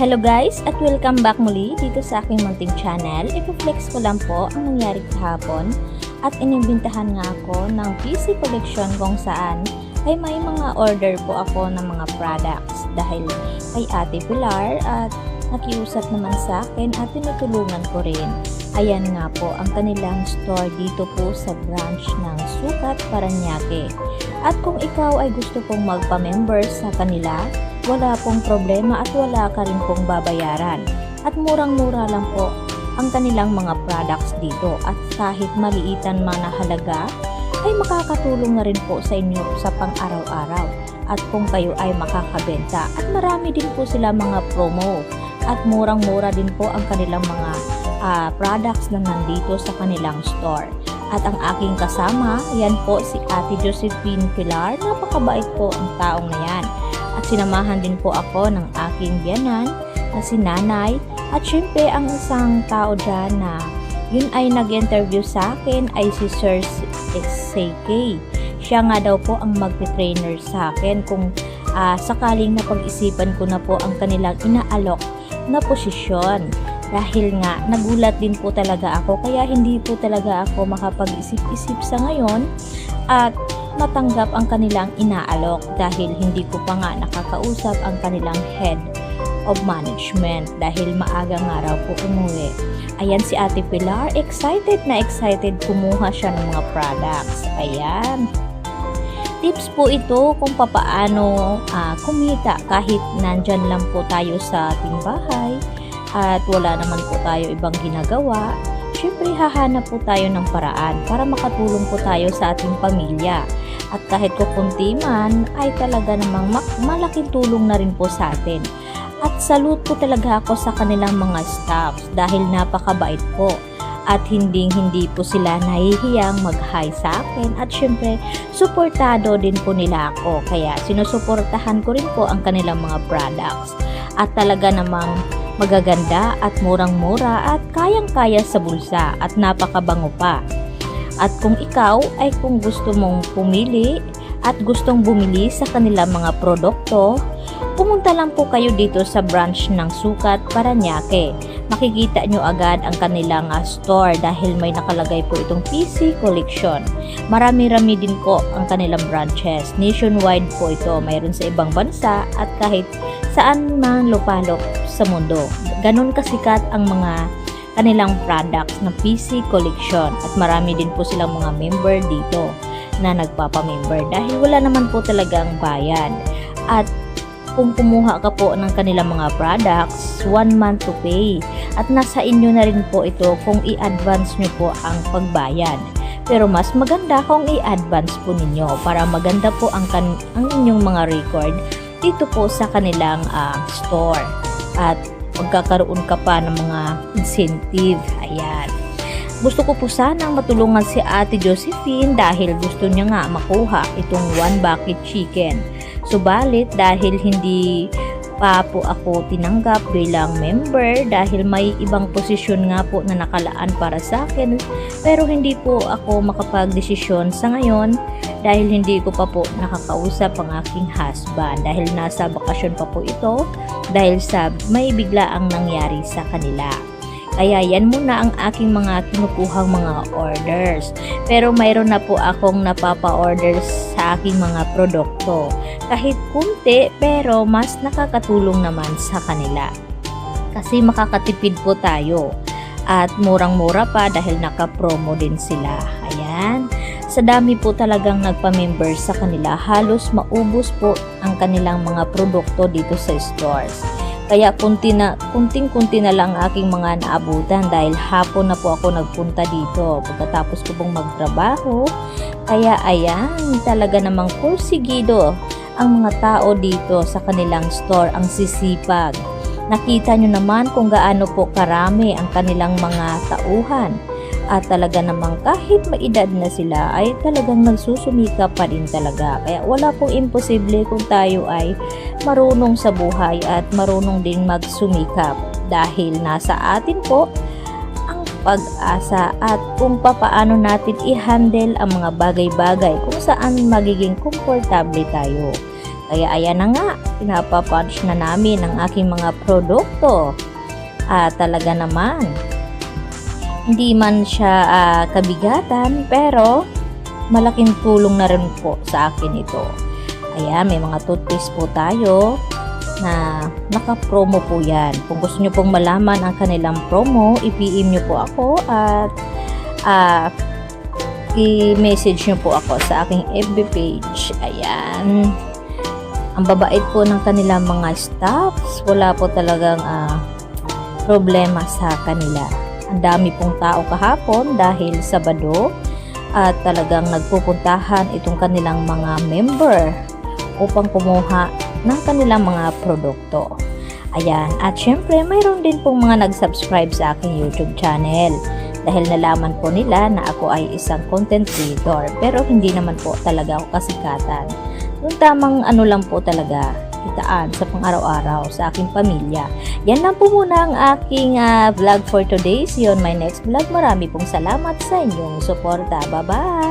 Hello guys at welcome back muli dito sa aking munting channel. Ipo-flex ko lang po ang nangyari kahapon at inimbentahan nga ako ng PC collection kung saan ay may mga order po ako ng mga products dahil kay Ate Pilar at nakiusap naman sa akin at tinutulungan ko rin. Ayan nga po ang kanilang store dito po sa branch ng Sukat, Parañaque. At kung ikaw ay gusto pong magpa-member sa kanila, wala pong problema at wala ka rin pong babayaran. At murang-mura lang po ang kanilang mga products dito at kahit maliitan man na halaga ay makakatulong na rin po sa inyo sa pang-araw-araw at kung kayo ay makakabenta. At marami din po sila mga promo at murang-mura din po ang kanilang mga products na nandito sa kanilang store. At ang aking kasama, yan po si Ate Josephine Pilar. Napakabait po ang taong na yan. At sinamahan din po ako ng aking biyanan na si Nanay. At syempre ang isang tao dyan na yun ay nag-interview sa akin ay si Sir SK. Siya nga daw po ang magte-trainer sa akin kung sakaling napag-isipan ko na po ang kanilang inaalok na posisyon. Dahil nga nagulat din po talaga ako kaya hindi po talaga ako makapag-isip-isip sa ngayon at matanggap ang kanilang inaalok dahil hindi ko pa nga nakakausap ang kanilang head of management dahil maaga nga raw po umuwi. Ayan si Ate Pilar, excited na excited kumuha siya ng mga products. Ayan. Tips po ito kung papaano kumita kahit nandyan lang po tayo sa ating bahay at wala naman po tayo ibang ginagawa. Syempre hahanap po tayo ng paraan para makatulong po tayo sa ating pamilya. At kahit kukunti man ay talaga namang malaking tulong na rin po sa atin. At salute po talaga ako sa kanilang mga staffs dahil napakabait po. At hindi po sila nahihiyang mag-hi sa akin. At syempre, suportado din po nila ako. Kaya sinusuportahan ko rin po ang kanilang mga products. At talaga namang magaganda at murang-mura at kayang-kaya sa bulsa at napakabango pa. At kung ikaw ay kung gusto mong pumili at gustong bumili sa kanilang mga produkto, pumunta lang po kayo dito sa branch ng Sukat, Parañaque. Makikita nyo agad ang kanilang store dahil may nakalagay po itong PC collection. Marami-rami din po ang kanilang branches. Nationwide po ito. Mayroon sa ibang bansa at kahit saan man lupalop sa mundo. Ganon kasikat ang mga kanilang products na PC collection at marami din po silang mga member dito na nagpapamember dahil wala naman po talagang bayad. At kung kumuha ka po ng kanilang mga products, 1 month to pay. At nasa inyo na rin po ito kung i-advance nyo po ang pagbayad. Pero mas maganda kung i-advance po ninyo para maganda po ang inyong mga record dito po sa kanilang store. At magkakaroon ka pa ng mga incentive. Ayan. Gusto ko po sanang matulungan si Ate Josephine dahil gusto niya nga makuha itong 1 bucket chicken. Subalit dahil hindi pa po ako tinanggap bilang member dahil may ibang posisyon nga po na nakalaan para sa akin pero hindi po ako makapag-desisyon sa ngayon dahil hindi ko pa po nakakausap ang aking husband dahil nasa bakasyon pa po ito dahil sa may biglaang nangyari sa kanila. Kaya yan muna ang aking mga kinukuhang mga orders. Pero mayroon na po akong napapa-order sa aking mga produkto. Kahit kunti pero mas nakakatulong naman sa kanila. Kasi makakatipid po tayo. At murang-mura pa dahil naka-promo din sila. Ayan. Sa dami po talagang nagpa-member sa kanila, halos maubos po ang kanilang mga produkto dito sa stores. Kaya kunting-kunti na lang aking mga naabutan dahil hapon na po ako nagpunta dito pagkatapos ko pong magtrabaho. Kaya ayan, talaga namang kursigido ang mga tao dito sa kanilang store, ang sisipag. Nakita nyo naman kung gaano po karami ang kanilang mga tauhan. At talaga namang kahit maedad na sila ay talagang nagsusumikap pa rin talaga. Kaya wala pong imposible kung tayo ay marunong sa buhay at marunong ding magsumikap. Dahil nasa atin po ang pag-asa at kung papaano natin i-handle ang mga bagay-bagay kung saan magiging komportable tayo. Kaya ayan na nga, pinapapunch na namin ang aking mga produkto. Talaga naman, hindi man siya kabigatan, pero malaking tulong na rin po sa akin ito. Ayan, may mga toothpaste po tayo na naka-promo po yan. Kung gusto nyo pong malaman ang kanilang promo, i-PM nyo po ako at i-message nyo po ako sa aking FB page. Ayan. Ang babait po ng kanilang mga staffs. Wala po talagang problema sa kanila. Ang dami pong tao kahapon dahil Sabado at talagang nagpupuntahan itong kanilang mga member upang kumuha ng kanilang mga produkto. Ayan. At syempre, mayroon din pong mga nag-subscribe sa aking YouTube channel dahil nalaman po nila na ako ay isang content creator, pero hindi naman po talaga ako kasikatan. Yung tamang ano lang po talaga, kitaan sa pang-araw-araw sa aking pamilya. Yan lang po muna ang aking vlog for today. See you on my next vlog. Marami pong salamat sa inyong suporta. Bye-bye!